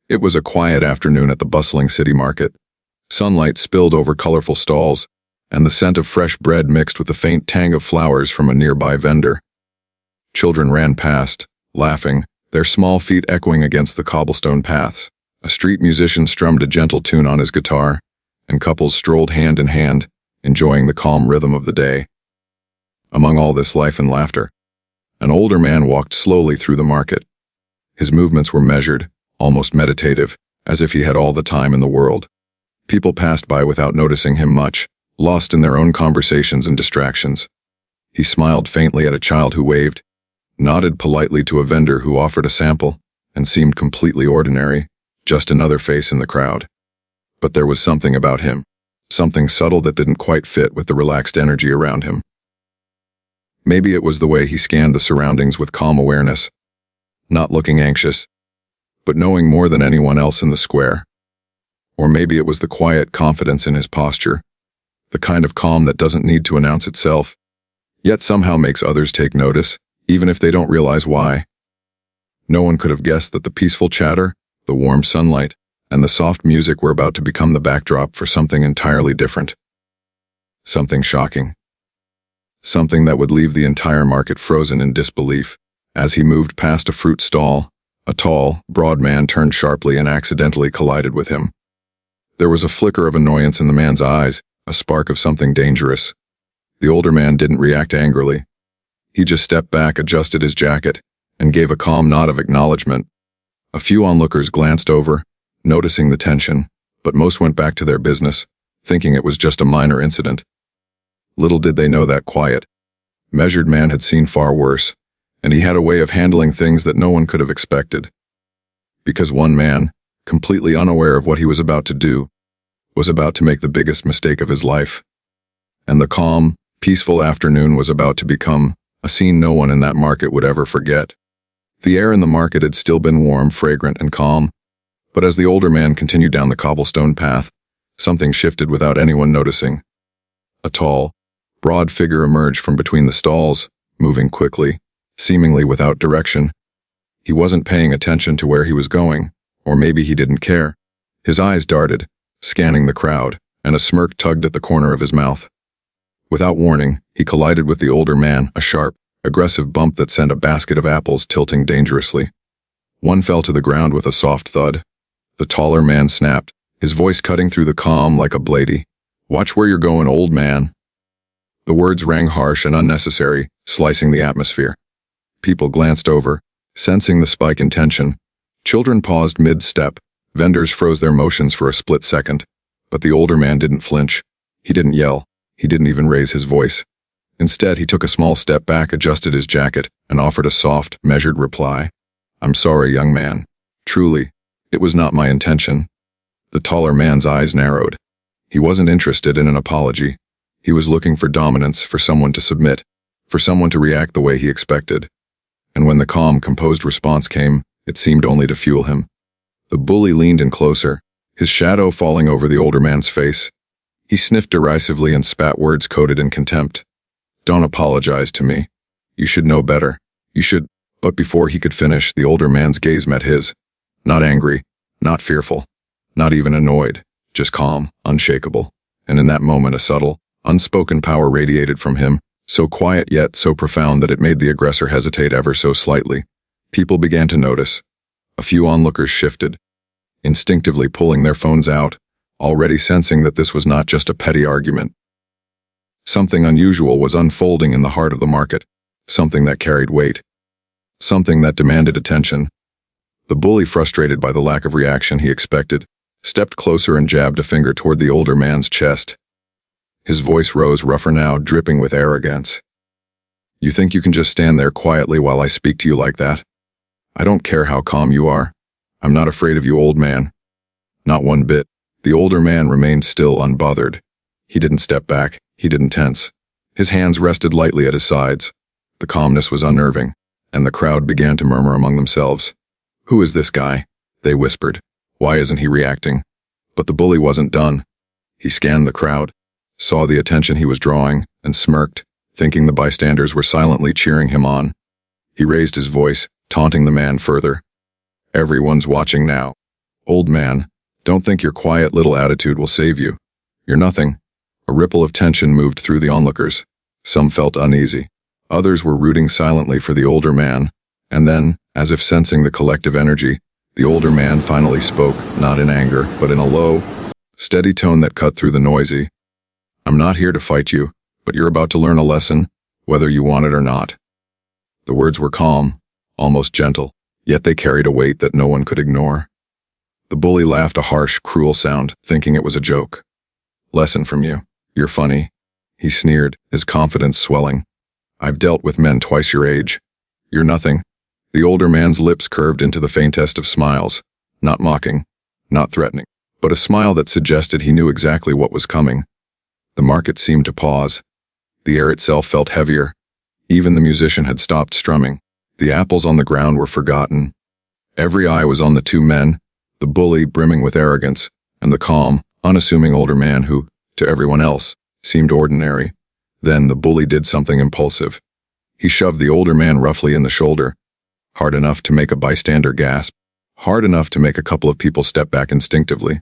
It was a quiet afternoon at the bustling city market. Sunlight spilled over colorful stalls, and the scent of fresh bread mixed with the faint tang of flowers from a nearby vendor. Children ran past, laughing, their small feet echoing against the cobblestone paths. A street musician strummed a gentle tune on his guitar, and couples strolled hand in hand, enjoying the calm rhythm of the day. Among all this life and laughter, an older man walked slowly through the market. His movements were measured, almost meditative, as if he had all the time in the world. People passed by without noticing him much, lost in their own conversations and distractions. He smiled faintly at a child who waved, nodded politely to a vendor who offered a sample, and seemed completely ordinary, just another face in the crowd. But there was something about him, something subtle that didn't quite fit with the relaxed energy around him. Maybe it was the way he scanned the surroundings with calm awareness, not looking anxious, but knowing more than anyone else in the square. Or maybe it was the quiet confidence in his posture, the kind of calm that doesn't need to announce itself, yet somehow makes others take notice, even if they don't realize why. No one could have guessed that the peaceful chatter, the warm sunlight, and the soft music were about to become the backdrop for something entirely different. Something shocking. Something that would leave the entire market frozen in disbelief. As he moved past a fruit stall, a tall, broad man turned sharply and accidentally collided with him. There was a flicker of annoyance in the man's eyes, a spark of something dangerous. The older man didn't react angrily. He just stepped back, adjusted his jacket, and gave a calm nod of acknowledgement. A few onlookers glanced over, noticing the tension, but most went back to their business, thinking it was just a minor incident. Little did they know that quiet, measured man had seen far worse, and he had a way of handling things that no one could have expected. Because one man, completely unaware of what he was about to do, was about to make the biggest mistake of his life. And the calm, peaceful afternoon was about to become a scene no one in that market would ever forget. The air in the market had still been warm, fragrant, and calm, but as the older man continued down the cobblestone path, something shifted without anyone noticing. A tall, broad figure emerged from between the stalls, moving quickly, seemingly without direction. He wasn't paying attention to where he was going, or maybe he didn't care. His eyes darted, scanning the crowd, and a smirk tugged at the corner of his mouth. Without warning, he collided with the older man, a sharp, aggressive bump that sent a basket of apples tilting dangerously. One fell to the ground with a soft thud. The taller man snapped, his voice cutting through the calm like a blade. "Watch where you're going, old man." The words rang harsh and unnecessary, slicing the atmosphere. People glanced over, sensing the spike in tension. Children paused mid-step, vendors froze their motions for a split second. But the older man didn't flinch. He didn't yell. He didn't even raise his voice. Instead, he took a small step back, adjusted his jacket, and offered a soft, measured reply. "I'm sorry, young man. Truly, it was not my intention." The taller man's eyes narrowed. He wasn't interested in an apology. He was looking for dominance, for someone to submit, for someone to react the way he expected. And when the calm, composed response came, it seemed only to fuel him. The bully leaned in closer, his shadow falling over the older man's face. He sniffed derisively and spat words coded in contempt. "Don't apologize to me. You should know better. You should—" But before he could finish, the older man's gaze met his. Not angry, not fearful, not even annoyed, just calm, unshakable. And in that moment a subtle, unspoken power radiated from him, so quiet yet so profound that it made the aggressor hesitate ever so slightly. People began to notice. A few onlookers shifted, instinctively pulling their phones out, already sensing that this was not just a petty argument. Something unusual was unfolding in the heart of the market, something that carried weight, something that demanded attention. The bully, frustrated by the lack of reaction he expected, stepped closer and jabbed a finger toward the older man's chest. His voice rose rougher now, dripping with arrogance. "You think you can just stand there quietly while I speak to you like that? I don't care how calm you are. I'm not afraid of you, old man." Not one bit. The older man remained still, unbothered. He didn't step back. He didn't tense. His hands rested lightly at his sides. The calmness was unnerving, and the crowd began to murmur among themselves. "Who is this guy?" they whispered. "Why isn't he reacting?" But the bully wasn't done. He scanned the crowd, saw the attention he was drawing, and smirked, thinking the bystanders were silently cheering him on. He raised his voice, taunting the man further. "Everyone's watching now. Old man, don't think your quiet little attitude will save you. You're nothing. A ripple of tension moved through the onlookers. Some felt uneasy. Others were rooting silently for the older man. And then, as if sensing the collective energy, the older man finally spoke, not in anger, but in a low, steady tone that cut through the noisy. I'm not here to fight you, but you're about to learn a lesson, whether you want it or not. The words were calm, almost gentle, yet they carried a weight that no one could ignore. The bully laughed a harsh, cruel sound, thinking it was a joke. Lesson from you. You're funny. He sneered, his confidence swelling. I've dealt with men twice your age. You're nothing. The older man's lips curved into the faintest of smiles, not mocking, not threatening, but a smile that suggested he knew exactly what was coming. The market seemed to pause. The air itself felt heavier. Even the musician had stopped strumming. The apples on the ground were forgotten. Every eye was on the two men, the bully brimming with arrogance, and the calm, unassuming older man who, to everyone else, seemed ordinary. Then the bully did something impulsive. He shoved the older man roughly in the shoulder, hard enough to make a bystander gasp, hard enough to make a couple of people step back instinctively.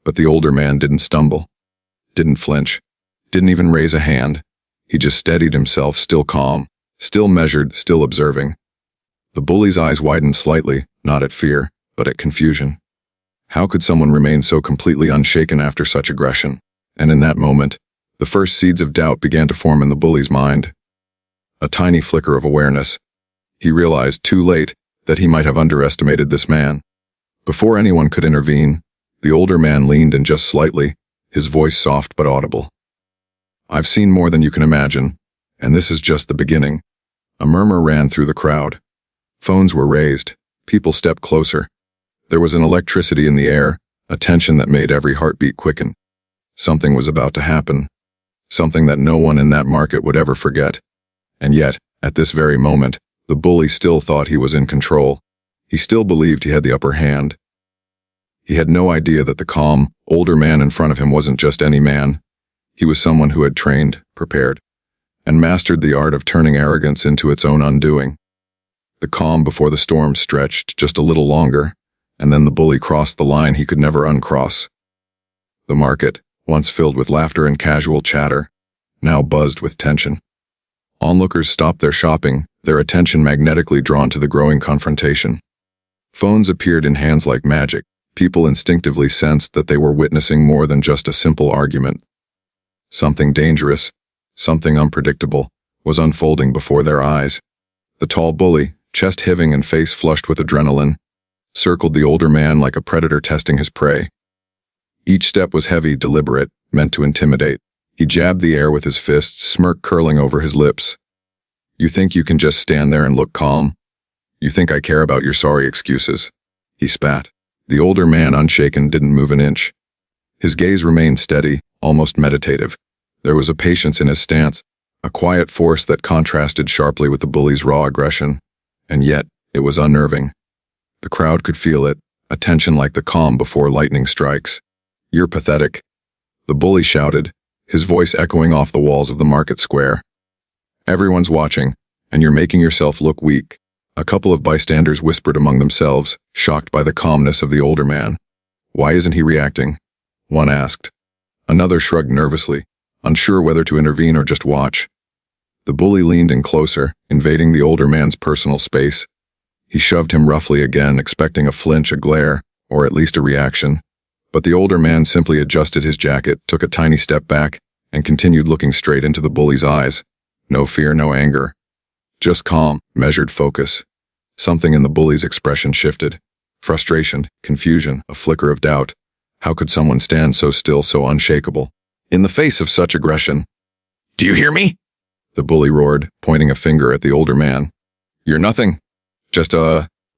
But the older man didn't stumble, didn't flinch, didn't even raise a hand. He just steadied himself, still calm, still measured, still observing. The bully's eyes widened slightly, not at fear, but at confusion. How could someone remain so completely unshaken after such aggression? And in that moment, the first seeds of doubt began to form in the bully's mind. A tiny flicker of awareness. He realized, too late, that he might have underestimated this man. Before anyone could intervene, the older man leaned in just slightly, his voice soft but audible. I've seen more than you can imagine, and this is just the beginning. A murmur ran through the crowd. Phones were raised. People stepped closer. There was an electricity in the air, a tension that made every heartbeat quicken. Something was about to happen. Something that no one in that market would ever forget. And yet, at this very moment, the bully still thought he was in control. He still believed he had the upper hand. He had no idea that the calm, older man in front of him wasn't just any man. He was someone who had trained, prepared, and mastered the art of turning arrogance into its own undoing. The calm before the storm stretched just a little longer, and then the bully crossed the line he could never uncross. The market, once filled with laughter and casual chatter, now buzzed with tension. Onlookers stopped their shopping, their attention magnetically drawn to the growing confrontation. Phones appeared in hands like magic. People instinctively sensed that they were witnessing more than just a simple argument. Something dangerous, something unpredictable, was unfolding before their eyes. The tall bully, chest heaving and face flushed with adrenaline, circled the older man like a predator testing his prey. Each step was heavy, deliberate, meant to intimidate. He jabbed the air with his fists, smirk curling over his lips. You think you can just stand there and look calm? You think I care about your sorry excuses? He spat. The older man, unshaken, didn't move an inch. His gaze remained steady, almost meditative. There was a patience in his stance, a quiet force that contrasted sharply with the bully's raw aggression. And yet, it was unnerving. The crowd could feel it, a tension like the calm before lightning strikes. You're pathetic. The bully shouted, his voice echoing off the walls of the market square. Everyone's watching, and you're making yourself look weak. A couple of bystanders whispered among themselves, shocked by the calmness of the older man. Why isn't he reacting? One asked. Another shrugged nervously, unsure whether to intervene or just watch. The bully leaned in closer, invading the older man's personal space. He shoved him roughly again, expecting a flinch, a glare, or at least a reaction. But the older man simply adjusted his jacket, took a tiny step back, and continued looking straight into the bully's eyes. No fear, no anger. Just calm, measured focus. Something in the bully's expression shifted. Frustration, confusion, a flicker of doubt. How could someone stand so still, so unshakable, in the face of such aggression? Do you hear me? The bully roared, pointing a finger at the older man. You're nothing. Just,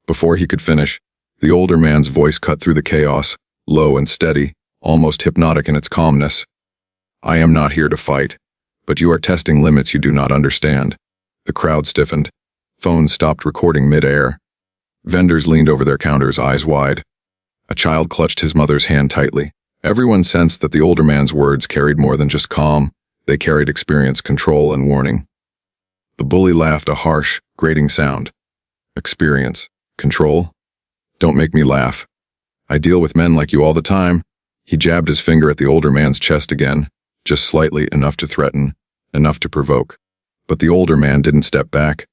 Before he could finish, the older man's voice cut through the chaos, low and steady, almost hypnotic in its calmness. I am not here to fight, but you are testing limits you do not understand. The crowd stiffened. Phones stopped recording mid-air. Vendors leaned over their counters, eyes wide. A child clutched his mother's hand tightly. Everyone sensed that the older man's words carried more than just calm. They carried experience, control, and warning. The bully laughed, a harsh, grating sound. Experience. Control? Don't make me laugh. I deal with men like you all the time. He jabbed his finger at the older man's chest again, just slightly, enough to threaten, enough to provoke. But the older man didn't step back.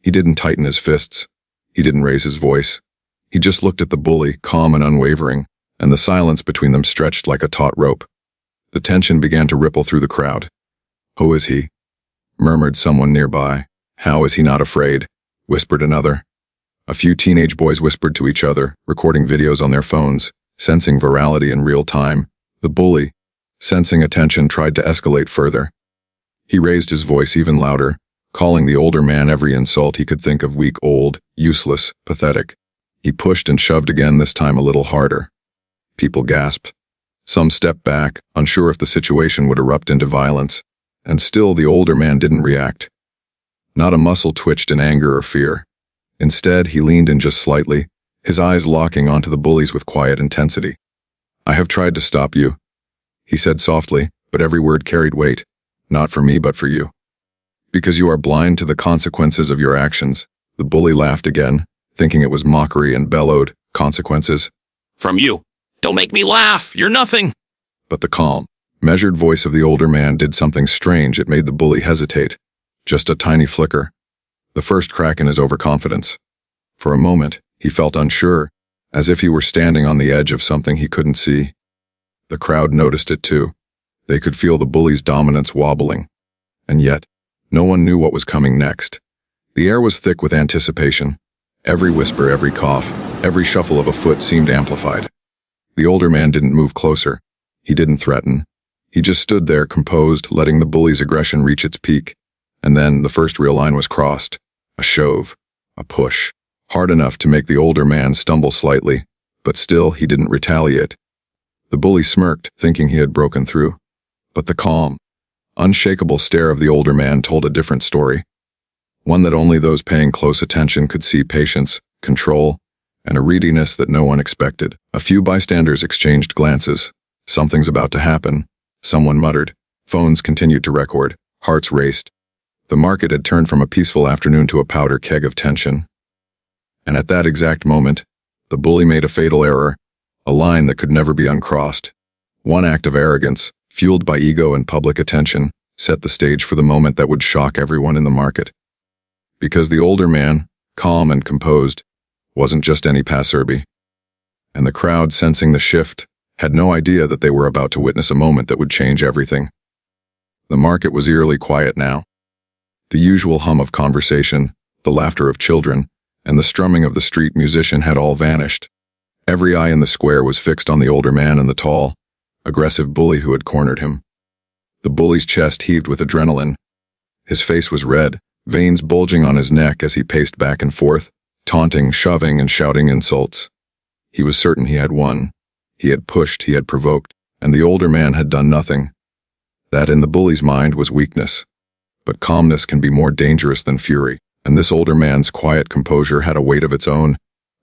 He didn't tighten his fists. He didn't raise his voice. He just looked at the bully, calm and unwavering, and the silence between them stretched like a taut rope. The tension began to ripple through the crowd. "Who is he?" murmured someone nearby. "How is he not afraid?" whispered another. A few teenage boys whispered to each other, recording videos on their phones, sensing virality in real time. The bully, sensing attention, tried to escalate further. He raised his voice even louder, calling the older man every insult he could think of: weak, old, useless, pathetic. He pushed and shoved again, this time a little harder. People gasped. Some stepped back, unsure if the situation would erupt into violence, and still the older man didn't react. Not a muscle twitched in anger or fear. Instead, he leaned in just slightly, his eyes locking onto the bullies with quiet intensity. "I have tried to stop you," he said softly, but every word carried weight. "Not for me, but for you. Because you are blind to the consequences of your actions." The bully laughed again, thinking it was mockery, and bellowed, "Consequences? From you. Don't make me laugh. You're nothing." But the calm, measured voice of the older man did something strange. It made the bully hesitate. Just a tiny flicker. The first crack in his overconfidence. For a moment, he felt unsure, as if he were standing on the edge of something he couldn't see. The crowd noticed it too. They could feel the bully's dominance wobbling. And yet, no one knew what was coming next. The air was thick with anticipation. Every whisper, every cough, every shuffle of a foot seemed amplified. The older man didn't move closer. He didn't threaten. He just stood there, composed, letting the bully's aggression reach its peak. And then the first real line was crossed. A shove. A push. Hard enough to make the older man stumble slightly, but still he didn't retaliate. The bully smirked, thinking he had broken through. But the calm, unshakable stare of the older man told a different story. One that only those paying close attention could see: patience, control, and a readiness that no one expected. A few bystanders exchanged glances. "Something's about to happen," someone muttered. Phones continued to record. Hearts raced. The market had turned from a peaceful afternoon to a powder keg of tension. And at that exact moment, the bully made a fatal error, a line that could never be uncrossed. One act of arrogance, fueled by ego and public attention, set the stage for the moment that would shock everyone in the market. Because the older man, calm and composed, wasn't just any passerby. And the crowd, sensing the shift, had no idea that they were about to witness a moment that would change everything. The market was eerily quiet now. The usual hum of conversation, the laughter of children, and the strumming of the street musician had all vanished. Every eye in the square was fixed on the older man and the tall, aggressive bully who had cornered him. The bully's chest heaved with adrenaline. His face was red, veins bulging on his neck as he paced back and forth, taunting, shoving, and shouting insults. He was certain he had won. He had pushed, he had provoked, and the older man had done nothing. That, in the bully's mind, was weakness. But calmness can be more dangerous than fury, and this older man's quiet composure had a weight of its own,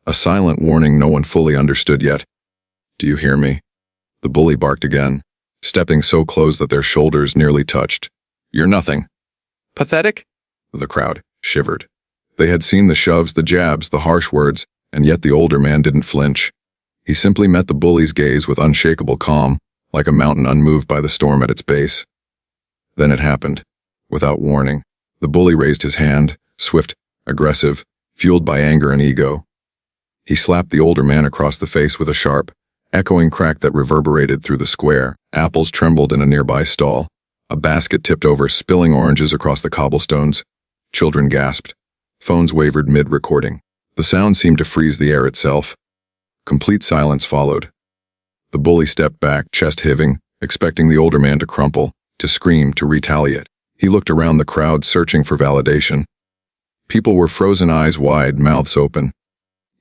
a silent warning no one fully understood yet. "Do you hear me?" The bully barked again, stepping so close that their shoulders nearly touched. "You're nothing." Pathetic? The crowd shivered. They had seen the shoves, the jabs, the harsh words, and yet the older man didn't flinch. He simply met the bully's gaze with unshakable calm, like a mountain unmoved by the storm at its base. Then it happened. Without warning, the bully raised his hand, swift, aggressive, fueled by anger and ego. He slapped the older man across the face with a sharp, echoing crack that reverberated through the square. Apples trembled in a nearby stall. A basket tipped over, spilling oranges across the cobblestones. Children gasped. Phones wavered mid-recording. The sound seemed to freeze the air itself. Complete silence followed. The bully stepped back, chest heaving, expecting the older man to crumple, to scream, to retaliate. He looked around the crowd, searching for validation. People were frozen, eyes wide, mouths open.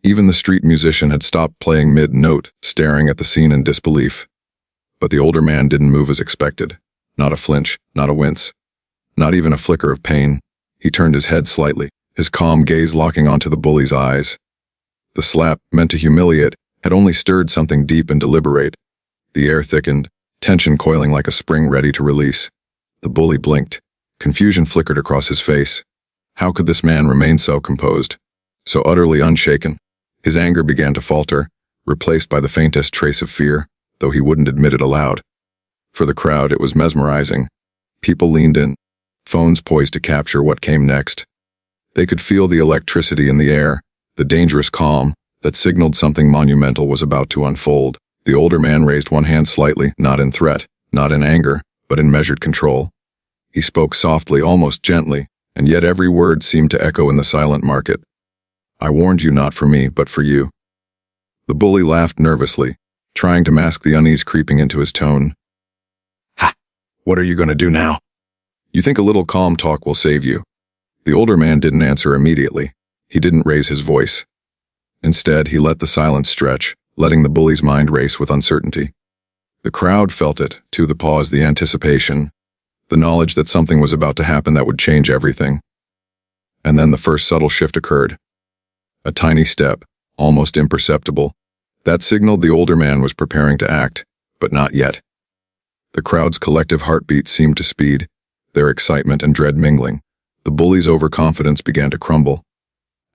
Even the street musician had stopped playing mid-note, staring at the scene in disbelief. But the older man didn't move as expected. Not a flinch, not a wince. Not even a flicker of pain. He turned his head slightly, his calm gaze locking onto the bully's eyes. The slap, meant to humiliate, had only stirred something deep and deliberate. The air thickened, tension coiling like a spring ready to release. The bully blinked. Confusion flickered across his face. How could this man remain so composed, so utterly unshaken? His anger began to falter, replaced by the faintest trace of fear, though he wouldn't admit it aloud. For the crowd, it was mesmerizing. People leaned in, phones poised to capture what came next. They could feel the electricity in the air, the dangerous calm that signaled something monumental was about to unfold. The older man raised one hand slightly, not in threat, not in anger, but in measured control. He spoke softly, almost gently, and yet every word seemed to echo in the silent market. "I warned you not for me, but for you." The bully laughed nervously, trying to mask the unease creeping into his tone. "Ha! What are you going to do now? You think a little calm talk will save you?" The older man didn't answer immediately. He didn't raise his voice. Instead, he let the silence stretch, letting the bully's mind race with uncertainty. The crowd felt it, too, the pause, the anticipation, the knowledge that something was about to happen that would change everything. And then the first subtle shift occurred. A tiny step, almost imperceptible, that signaled the older man was preparing to act, but not yet. The crowd's collective heartbeat seemed to speed, their excitement and dread mingling. The bully's overconfidence began to crumble.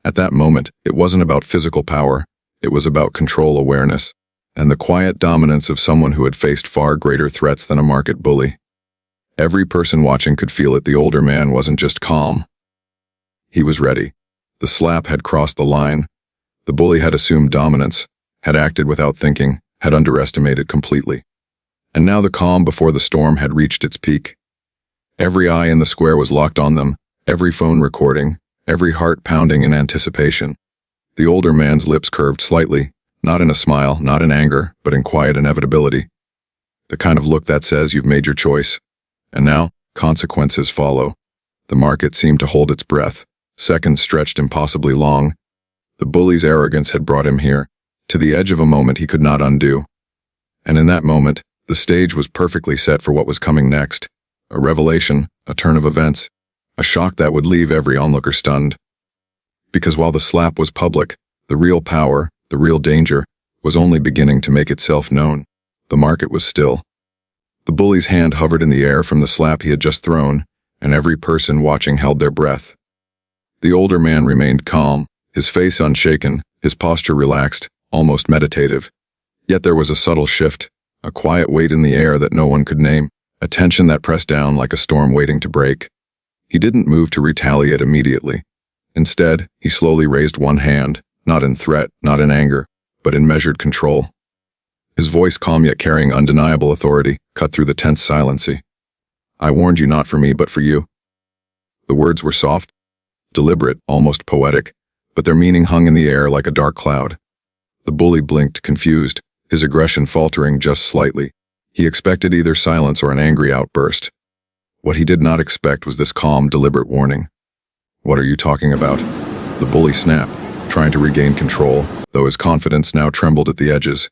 At that moment, it wasn't about physical power, it was about control awareness, and the quiet dominance of someone who had faced far greater threats than a market bully. Every person watching could feel it. The older man wasn't just calm. He was ready. The slap had crossed the line. The bully had assumed dominance, had acted without thinking, had underestimated completely. And now the calm before the storm had reached its peak. Every eye in the square was locked on them, every phone recording, every heart pounding in anticipation. The older man's lips curved slightly, not in a smile, not in anger, but in quiet inevitability. The kind of look that says you've made your choice. And now, consequences follow. The market seemed to hold its breath. Seconds stretched impossibly long. The bully's arrogance had brought him here, to the edge of a moment he could not undo. And in that moment, the stage was perfectly set for what was coming next. A revelation, a turn of events, a shock that would leave every onlooker stunned. Because while the slap was public, the real power, the real danger, was only beginning to make itself known. The market was still. The bully's hand hovered in the air from the slap he had just thrown, and every person watching held their breath. The older man remained calm, his face unshaken, his posture relaxed, almost meditative. Yet there was a subtle shift, a quiet weight in the air that no one could name, a tension that pressed down like a storm waiting to break. He didn't move to retaliate immediately. Instead, he slowly raised one hand, not in threat, not in anger, but in measured control. His voice, calm yet carrying undeniable authority, cut through the tense silency. "I warned you not for me, but for you." The words were soft, deliberate, almost poetic, but their meaning hung in the air like a dark cloud. The bully blinked, confused, his aggression faltering just slightly. He expected either silence or an angry outburst. What he did not expect was this calm, deliberate warning. "What are you talking about?" The bully snapped, trying to regain control, though his confidence now trembled at the edges.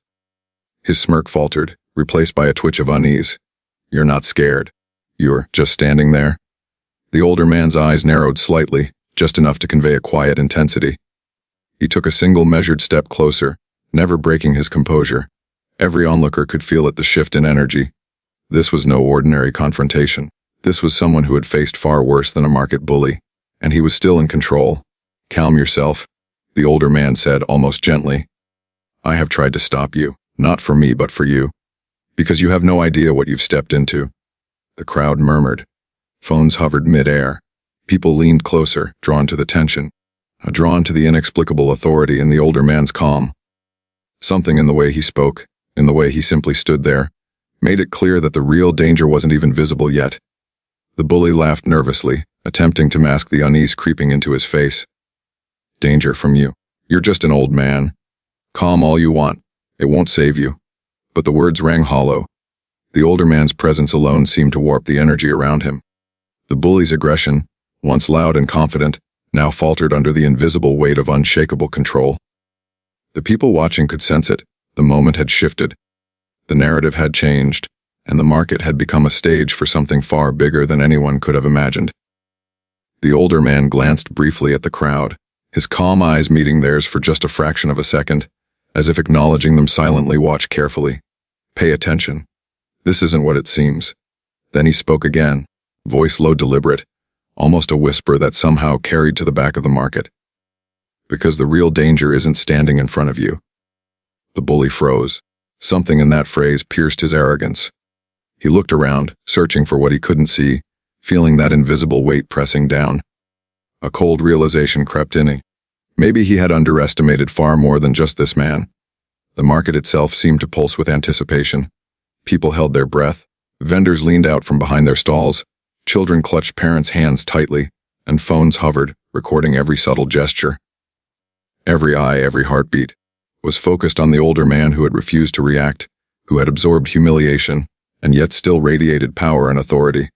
His smirk faltered, replaced by a twitch of unease. "You're not scared. You're just standing there?" The older man's eyes narrowed slightly, just enough to convey a quiet intensity. He took a single measured step closer, never breaking his composure. Every onlooker could feel it, the shift in energy. This was no ordinary confrontation. This was someone who had faced far worse than a market bully, and he was still in control. "Calm yourself," the older man said almost gently. "I have tried to stop you, not for me but for you, because you have no idea what you've stepped into." The crowd murmured. Phones hovered mid-air. People leaned closer, drawn to the tension, drawn to the inexplicable authority in the older man's calm. Something in the way he spoke, in the way he simply stood there, made it clear that the real danger wasn't even visible yet. The bully laughed nervously, attempting to mask the unease creeping into his face. "Danger from you. You're just an old man. Calm all you want. It won't save you." But the words rang hollow. The older man's presence alone seemed to warp the energy around him. The bully's aggression, once loud and confident, now faltered under the invisible weight of unshakable control. The people watching could sense it. The moment had shifted. The narrative had changed, and the market had become a stage for something far bigger than anyone could have imagined. The older man glanced briefly at the crowd, his calm eyes meeting theirs for just a fraction of a second, as if acknowledging them silently. "Watch carefully. Pay attention. This isn't what it seems." Then he spoke again, voice low, deliberate, almost a whisper that somehow carried to the back of the market. "Because the real danger isn't standing in front of you. The bully froze. Something in that phrase pierced his arrogance. He looked around, searching for what he couldn't see, feeling that invisible weight pressing down. A cold realization crept in. Maybe he had underestimated far more than just this man. The market itself seemed to pulse with anticipation. People held their breath. Vendors leaned out from behind their stalls. Children clutched parents' hands tightly, and phones hovered, recording every subtle gesture. Every eye, every heartbeat, was focused on the older man who had refused to react, who had absorbed humiliation, and yet still radiated power and authority.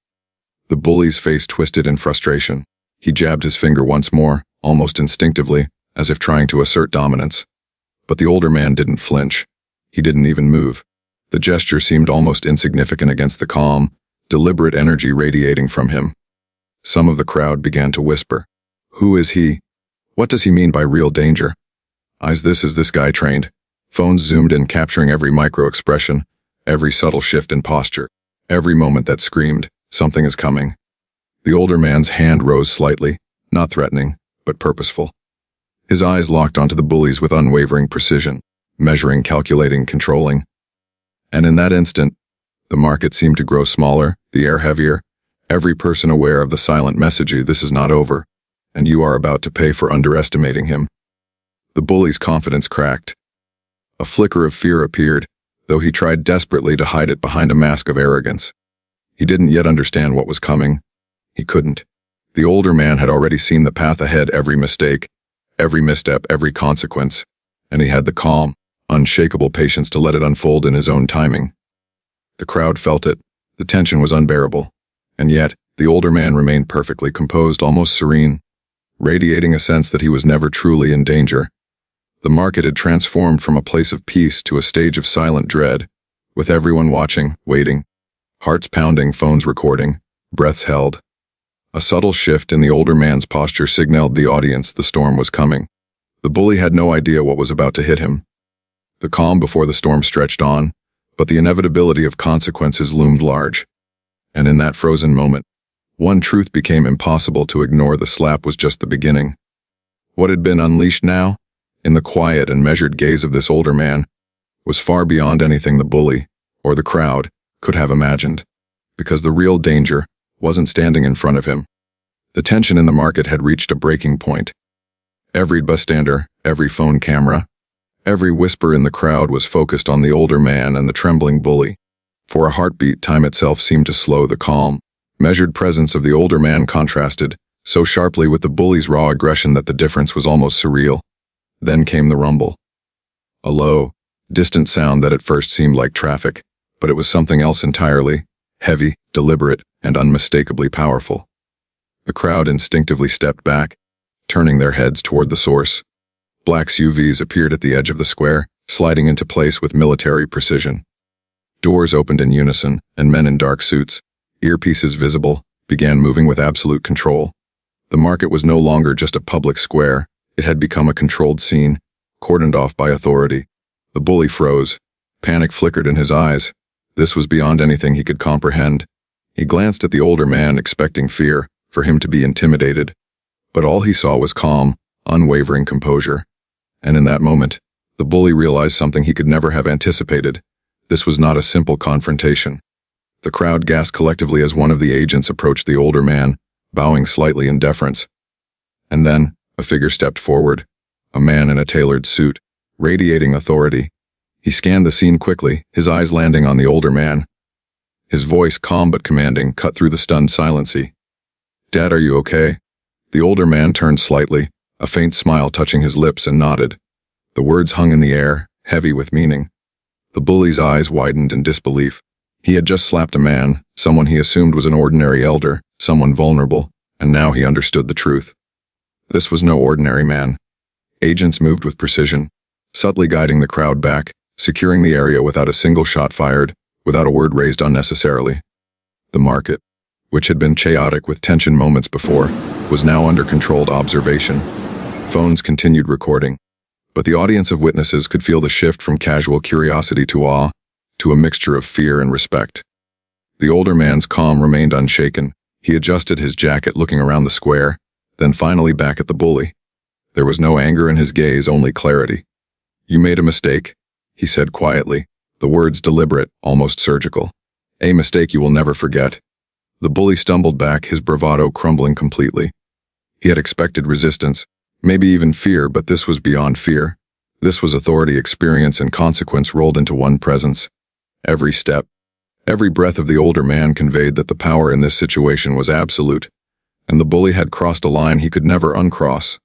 The bully's face twisted in frustration. He jabbed his finger once more, almost instinctively, as if trying to assert dominance. But the older man didn't flinch. He didn't even move. The gesture seemed almost insignificant against the calm, deliberate energy radiating from him. Some of the crowd began to whisper. Who is he? What does he mean by real danger? Is this guy trained? Phones zoomed in, capturing every micro-expression, every subtle shift in posture, every moment that screamed, something is coming. The older man's hand rose slightly, not threatening, but purposeful. His eyes locked onto the bullies with unwavering precision, measuring, calculating, controlling. And in that instant, the market seemed to grow smaller, the air heavier, every person aware of the silent message, this is not over, and you are about to pay for underestimating him. The bully's confidence cracked. A flicker of fear appeared, though he tried desperately to hide it behind a mask of arrogance. He didn't yet understand what was coming. He couldn't. The older man had already seen the path ahead, every mistake, every misstep, every consequence, and he had the calm, unshakable patience to let it unfold in his own timing. The crowd felt it. The tension was unbearable. And yet, the older man remained perfectly composed, almost serene, radiating a sense that he was never truly in danger. The market had transformed from a place of peace to a stage of silent dread, with everyone watching, waiting, hearts pounding, phones recording, breaths held. A subtle shift in the older man's posture signaled the audience the storm was coming. The bully had no idea what was about to hit him. The calm before the storm stretched on, but the inevitability of consequences loomed large. And in that frozen moment, one truth became impossible to ignore: the slap was just the beginning. What had been unleashed now, in the quiet and measured gaze of this older man, was far beyond anything the bully, or the crowd, could have imagined, because the real danger wasn't standing in front of him. The tension in the market had reached a breaking point. Every bystander, every phone camera, every whisper in the crowd was focused on the older man and the trembling bully. For a heartbeat, time itself seemed to slow. The calm, measured presence of the older man contrasted so sharply with the bully's raw aggression that the difference was almost surreal. Then came the rumble. A low, distant sound that at first seemed like traffic, but it was something else entirely: heavy, deliberate, and unmistakably powerful. The crowd instinctively stepped back, turning their heads toward the source. Black SUVs appeared at the edge of the square, sliding into place with military precision. Doors opened in unison, and men in dark suits, earpieces visible, began moving with absolute control. The market was no longer just a public square. It had become a controlled scene, cordoned off by authority. The bully froze. Panic flickered in his eyes. This was beyond anything he could comprehend. He glanced at the older man, expecting fear, for him to be intimidated. But all he saw was calm, unwavering composure. And in that moment, the bully realized something he could never have anticipated. This was not a simple confrontation. The crowd gasped collectively as one of the agents approached the older man, bowing slightly in deference. And then, a figure stepped forward, a man in a tailored suit, radiating authority. He scanned the scene quickly, his eyes landing on the older man. His voice, calm but commanding, cut through the stunned silence. "Dad, are you okay?" The older man turned slightly, a faint smile touching his lips, and nodded. The words hung in the air, heavy with meaning. The bully's eyes widened in disbelief. He had just slapped a man, someone he assumed was an ordinary elder, someone vulnerable, and now he understood the truth. This was no ordinary man. Agents moved with precision, subtly guiding the crowd back, securing the area without a single shot fired, without a word raised unnecessarily. The market, which had been chaotic with tension moments before, was now under controlled observation. Phones continued recording, but the audience of witnesses could feel the shift from casual curiosity to awe, to a mixture of fear and respect. The older man's calm remained unshaken. He adjusted his jacket, looking around the square, then finally back at the bully. There was no anger in his gaze, only clarity. "You made a mistake," he said quietly, the words deliberate, almost surgical. A mistake you will never forget. The bully stumbled back, his bravado crumbling completely. He had expected resistance, maybe even fear, but this was beyond fear. This was authority, experience, and consequence rolled into one presence. Every step, every breath of the older man conveyed that the power in this situation was absolute, and the bully had crossed a line he could never uncross.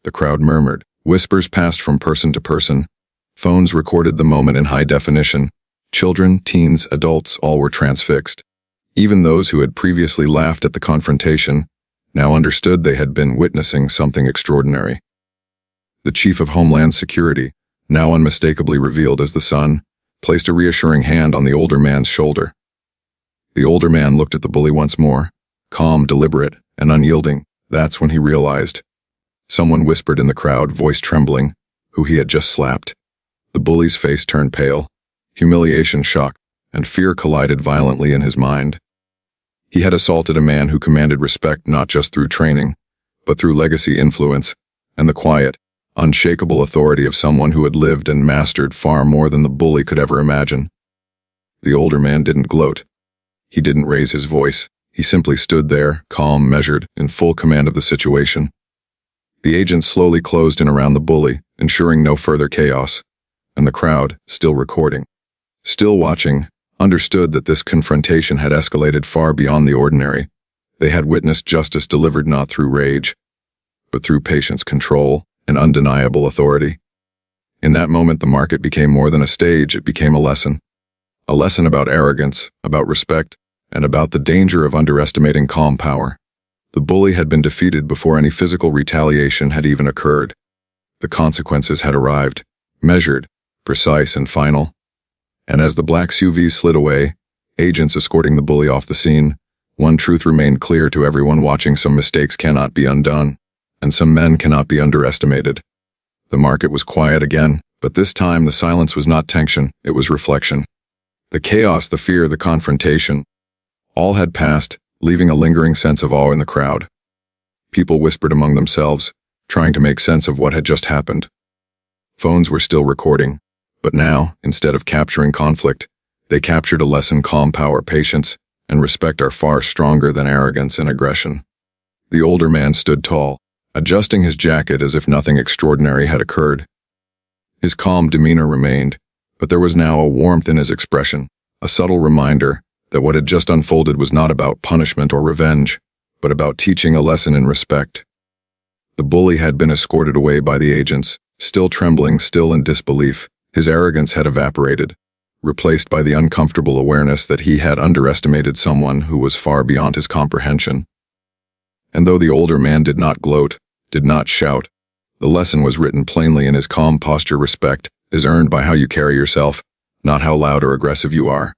The crowd murmured. Whispers passed from person to person. Phones recorded the moment in high definition. Children, teens, adults, all were transfixed. Even those who had previously laughed at the confrontation now understood they had been witnessing something extraordinary. The Chief of Homeland Security, now unmistakably revealed as the son, placed a reassuring hand on the older man's shoulder. The older man looked at the bully once more, calm, deliberate, and unyielding. That's when he realized. Someone whispered in the crowd, voice trembling, who he had just slapped. The bully's face turned pale. Humiliation, shock, and fear collided violently in his mind. He had assaulted a man who commanded respect not just through training, but through legacy, influence, and the quiet, unshakable authority of someone who had lived and mastered far more than the bully could ever imagine. The older man didn't gloat. He didn't raise his voice. He simply stood there, calm, measured, in full command of the situation. The agents slowly closed in around the bully, ensuring no further chaos, and the crowd, still recording, still watching, understood that this confrontation had escalated far beyond the ordinary. They had witnessed justice delivered not through rage, but through patience, control, and undeniable authority. In that moment, the market became more than a stage, it became a lesson. A lesson about arrogance, about respect, and about the danger of underestimating calm power. The bully had been defeated before any physical retaliation had even occurred. The consequences had arrived, measured, precise, and final. And as the black SUV slid away, agents escorting the bully off the scene, one truth remained clear to everyone watching: some mistakes cannot be undone, and some men cannot be underestimated. The market was quiet again, but this time the silence was not tension, it was reflection. The chaos, the fear, the confrontation, all had passed, leaving a lingering sense of awe in the crowd. People whispered among themselves, trying to make sense of what had just happened. Phones were still recording, but now, instead of capturing conflict, they captured a lesson: calm power, patience, and respect are far stronger than arrogance and aggression. The older man stood tall, adjusting his jacket as if nothing extraordinary had occurred. His calm demeanor remained, but there was now a warmth in his expression, a subtle reminder that what had just unfolded was not about punishment or revenge, but about teaching a lesson in respect. The bully had been escorted away by the agents, still trembling, still in disbelief. His arrogance had evaporated, replaced by the uncomfortable awareness that he had underestimated someone who was far beyond his comprehension. And though the older man did not gloat, did not shout, the lesson was written plainly in his calm posture: respect is earned by how you carry yourself, not how loud or aggressive you are.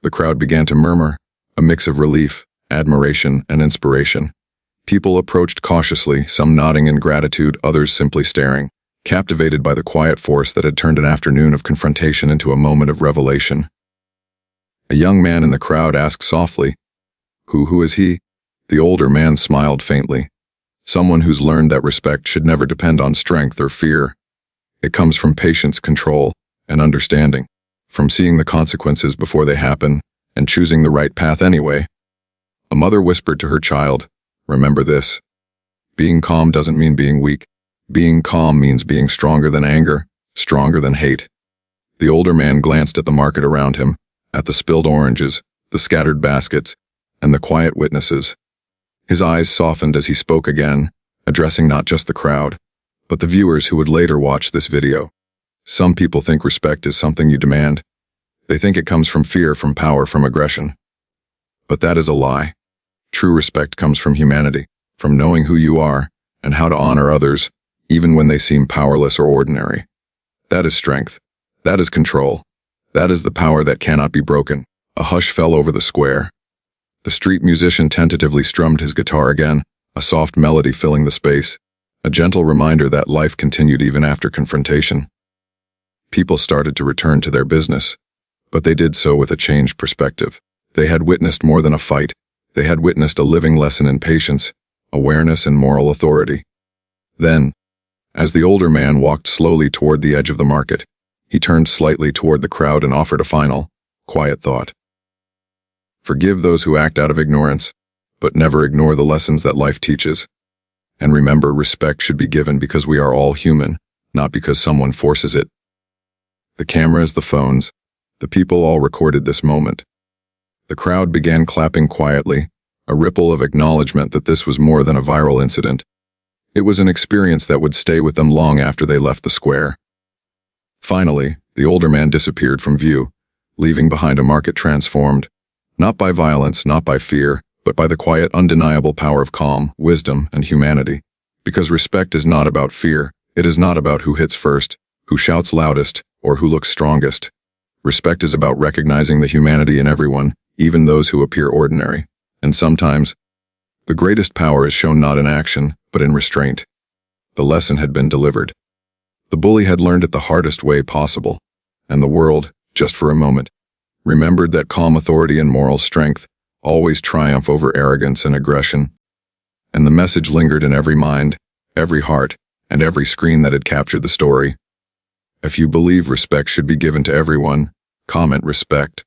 The crowd began to murmur, a mix of relief, admiration, and inspiration. People approached cautiously, some nodding in gratitude, others simply staring, captivated by the quiet force that had turned an afternoon of confrontation into a moment of revelation. A young man in the crowd asked softly, Who is he?" The older man smiled faintly. "Someone who's learned that respect should never depend on strength or fear. It comes from patience, control, and understanding, from seeing the consequences before they happen and choosing the right path anyway." A mother whispered to her child, "Remember this. Being calm doesn't mean being weak. Being calm means being stronger than anger, stronger than hate." The older man glanced at the market around him, at the spilled oranges, the scattered baskets, and the quiet witnesses. His eyes softened as he spoke again, addressing not just the crowd, but the viewers who would later watch this video. Some people think respect is something you demand. They think it comes from fear, from power, from aggression. But that is a lie. True respect comes from humanity, from knowing who you are and how to honor others, even when they seem powerless or ordinary. That is strength. That is control. That is the power that cannot be broken. A hush fell over the square. The street musician tentatively strummed his guitar again, a soft melody filling the space, a gentle reminder that life continued even after confrontation. People started to return to their business, but they did so with a changed perspective. They had witnessed more than a fight. They had witnessed a living lesson in patience, awareness, and moral authority. Then, as the older man walked slowly toward the edge of the market, He turned slightly toward the crowd and offered a final, quiet thought. Forgive those who act out of ignorance, but never ignore the lessons that life teaches. And remember, respect should be given because we are all human, not because someone forces it. The cameras, the phones, the people all recorded this moment. The crowd began clapping quietly, a ripple of acknowledgement that this was more than a viral incident. It was an experience that would stay with them long after they left the square. Finally, the older man disappeared from view, leaving behind a market transformed, not by violence, not by fear, but by the quiet, undeniable power of calm, wisdom, and humanity. Because respect is not about fear, it is not about who hits first, who shouts loudest, or who looks strongest. Respect is about recognizing the humanity in everyone, even those who appear ordinary. And sometimes, the greatest power is shown not in action, but in restraint. The lesson had been delivered. The bully had learned it the hardest way possible, and the world, just for a moment, remembered that calm authority and moral strength always triumph over arrogance and aggression. And the message lingered in every mind, every heart, and every screen that had captured the story. If you believe respect should be given to everyone, comment respect.